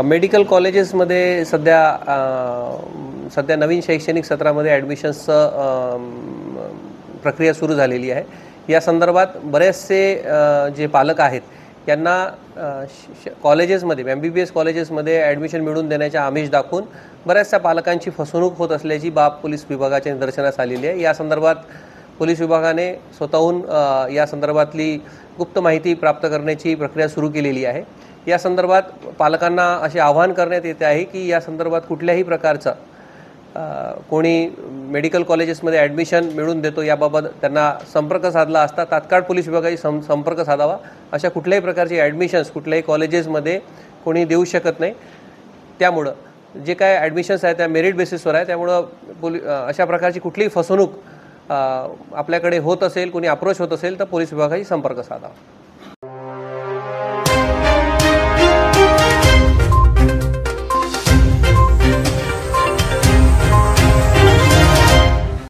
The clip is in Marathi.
मेडिकल कॉलेजेसमध्ये सध्या नवीन शैक्षणिक सत्रामध्ये ॲडमिशन्सचं प्रक्रिया सुरू झालेली आहे। या संदर्भात बरेचसे जे पालक आहेत यांना कॉलेजेसमध्ये MBBS कॉलेजेसमध्ये ॲडमिशन मिळवून देण्याच्या आमिष दाखवून बऱ्याचशा पालकांची फसवणूक होत असल्याची बाब पोलीस विभागाच्या निदर्शनास आलेली आहे। या संदर्भात पोलीस विभागाने स्वतःहून या संदर्भातली गुप्त माहिती प्राप्त करण्याची प्रक्रिया सुरू केलेली आहे। या संदर्भात पालकांना असे आवाहन करण्यात येते आहे की या संदर्भात कुठल्याही प्रकारचा कोणी मेडिकल कॉलेजेसमध्ये ॲडमिशन मिळवून देतो याबाबत त्यांना संपर्क साधला असता तात्काळ पोलीस विभागाशी संपर्क साधावा। अशा कुठल्याही प्रकारची ॲडमिशन्स कुठल्याही कॉलेजेसमध्ये कोणी देऊ शकत नाही। त्यामुळं जे काय ॲडमिशन्स आहेत त्या मेरिट बेसिसवर आहे, त्यामुळं अशा प्रकारची कुठलीही फसवणूक आपल्याकडे होत असेल, कोणी अप्रोच होत असेल तर पोलीस विभागाशी संपर्क साधावा।